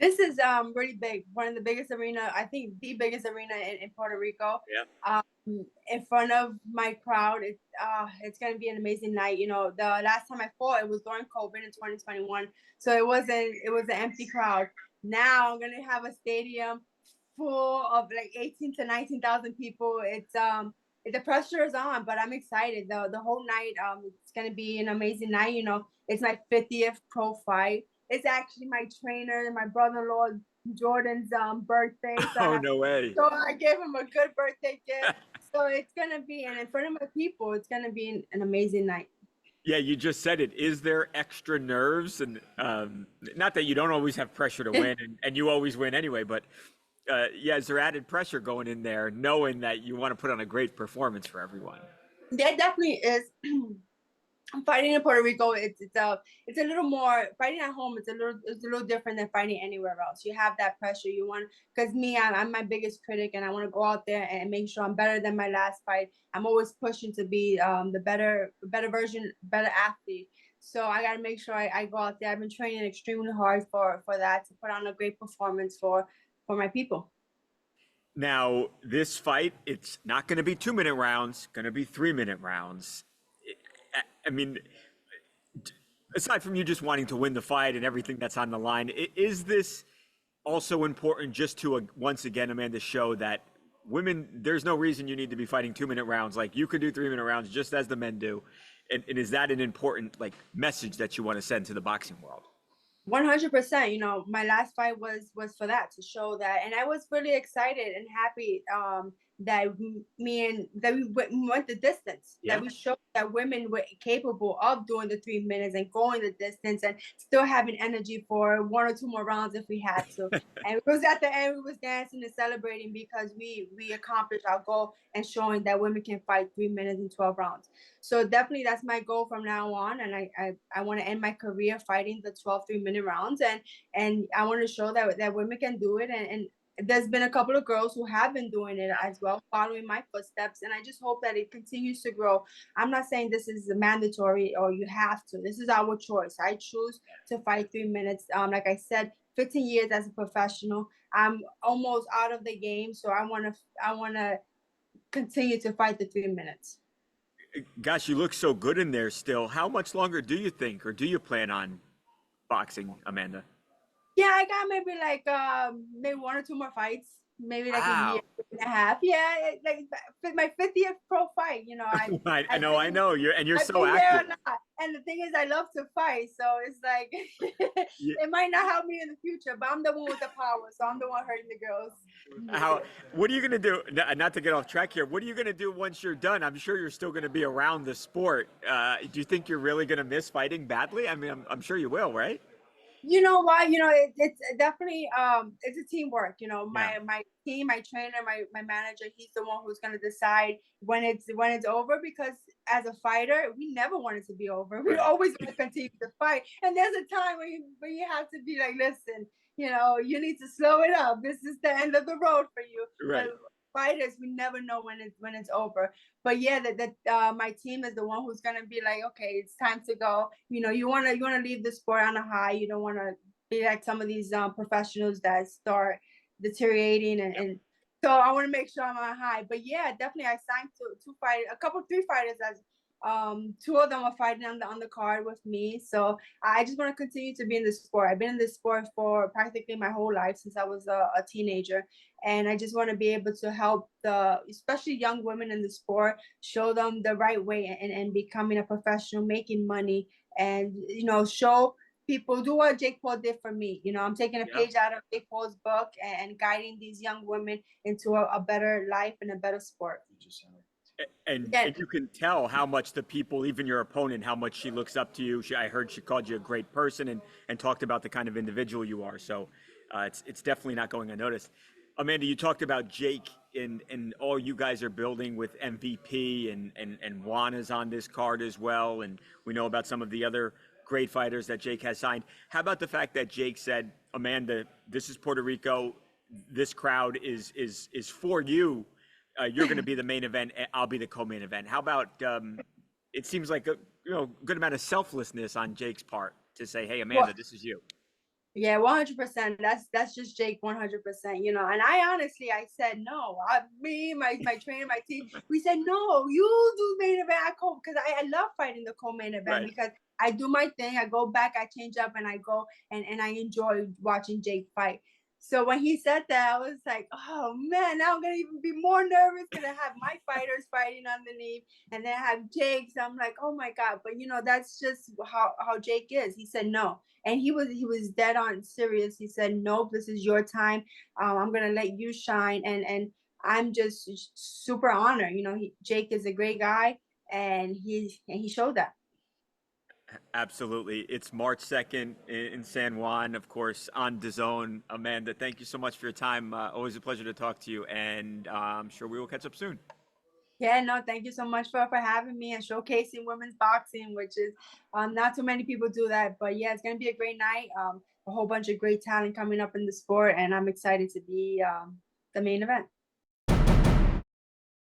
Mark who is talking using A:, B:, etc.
A: This is really big. One of the biggest arena, I think the biggest arena in Puerto Rico.
B: Yeah.
A: In front of my crowd, it's gonna be an amazing night. You know, the last time I fought, it was during COVID in 2021, so it was an empty crowd. Now I'm gonna have a stadium full of like 18 to 19,000 people. The pressure is on, but I'm excited. The whole night, it's gonna be an amazing night. You know, it's my 50th pro fight. It's actually my trainer, my brother-in-law Jordan's birthday.
B: Oh, no way.
A: So I gave him a good birthday gift. So it's gonna be, and in front of my people, it's gonna be an amazing night.
B: Yeah, you just said it. Is there extra nerves? And not that you don't always have pressure to win, and you always win anyway, but yeah, is there added pressure going in there, knowing that you want to put on a great performance for everyone?
A: There definitely is. Fighting in Puerto Rico, it's a little more fighting at home. It's a little different than fighting anywhere else. You have that pressure. You want because me, I'm my biggest critic, and I want to go out there and make sure I'm better than my last fight. I'm always pushing to be the better version, better athlete. So I got to make sure I go out there. I've been training extremely hard for that to put on a great performance for my people.
B: Now, this fight, it's not going to be 2 minute rounds, going to be 3 minute rounds. I mean, aside from you just wanting to win the fight and everything that's on the line, is this also important just to once again, Amanda, show that women, there's no reason you need to be fighting 2 minute rounds. Like you could do 3 minute rounds just as the men do. And is that an important like message that you want to send to the boxing world?
A: 100%. You know, my last fight was for that, to show that, and I was really excited and happy that we went the distance, that
B: Yeah.
A: we showed that women were capable of doing the 3 minutes and going the distance and still having energy for one or two more rounds if we had to. And it was at the end, we was dancing and celebrating because we accomplished our goal and showing that women can fight 3 minutes and 12 rounds. So definitely that's my goal from now on. And I want to end my career fighting the 12 3 minute rounds. And I want to show that women can do it. And there's been a couple of girls who have been doing it as well, following my footsteps. And I just hope that it continues to grow. I'm not saying this is mandatory or you have to. This is our choice. I choose to fight 3 minutes. Like I said, 15 years as a professional. I'm almost out of the game. So I wanna continue to fight the 3 minutes.
B: Gosh, you look so good in there still. How much longer do you think, or do you plan on boxing, Amanda?
A: Yeah, I got maybe one or two more fights, maybe like a year
B: Wow.
A: and a half. Yeah, like my 50th pro fight. You know,
B: I
A: I've
B: know, I
A: been
B: know. You're
A: I've
B: so
A: been there
B: active.
A: or not. And the thing is, I love to fight, so it's like
B: Yeah.
A: it might not help me in the future, but I'm the one with the power, so I'm the one hurting the girls.
B: How? What are you gonna do? Not to get off track here. What are you gonna do once you're done? I'm sure you're still gonna be around the sport. Do you think you're really gonna miss fighting badly? I mean, I'm sure you will, right?
A: You know why? You know, it's definitely it's a teamwork. You know,
B: Yeah.
A: my team, my trainer, my manager, he's the one who's gonna decide when it's over, because as a fighter, we never want it to be over. We
B: Right.
A: always want to continue to fight. And there's a time when you have to be like, listen, you know, you need to slow it up. This is the end of the road for you. But
B: Right.
A: fighters, we never know when it's over. But yeah, my team is the one who's gonna be like, okay, it's time to go. You know, you wanna leave the sport on a high. You don't want to be like some of these professionals that start deteriorating, and so I want to make sure I'm on a high. But yeah, definitely, I signed to fight a couple, three fighters, as two of them are fighting on the card with me. So I just want to continue to be in the sport. I've been in this sport for practically my whole life since I was a teenager, and I just want to be able to help especially young women in the sport, show them the right way and becoming a professional, making money, and show people, do what Jake Paul did for me. You know, I'm taking a
B: Yeah.
A: page out of Jake Paul's book and guiding these young women into a better life and a better sport. Yeah.
B: And you can tell how much the people, even your opponent, how much she looks up to you. I heard she called you a great person and talked about the kind of individual you are. So it's definitely not going unnoticed. Amanda, you talked about Jake and all you guys are building with MVP and Juana's on this card as well. And we know about some of the other great fighters that Jake has signed. How about the fact that Jake said, Amanda, this is Puerto Rico. This crowd is for you. You're going to be the main event. I'll be the co-main event. How about? It seems like a good amount of selflessness on Jake's part to say, "Hey, Amanda,
A: Well,
B: this is you."
A: Yeah, 100%. That's just Jake 100%, you know. And I honestly I said no. My trainer, my team, we said no, you do main event. Because I love fighting the co-main event
B: Right.
A: because I do my thing, I go back, I change up and I go and I enjoy watching Jake fight. So when he said that, I was like, oh man, now I'm gonna even be more nervous because I have my fighters fighting underneath and then I have Jake. So I'm like, oh my God. But you know, that's just how Jake is. He said no. And he was dead on serious. He said, "Nope, this is your time. I'm gonna let you shine." And I'm just super honored. You know, Jake is a great guy, and he showed that.
B: Absolutely. It's March 2nd in San Juan, of course, on DAZN. Amanda, thank you so much for your time. Always a pleasure to talk to you, and I'm sure we will catch up soon.
A: Yeah, no, thank you so much for having me and showcasing women's boxing, which is not too many people do that. But yeah, it's gonna be a great night. A whole bunch of great talent coming up in the sport, and I'm excited to be the main event.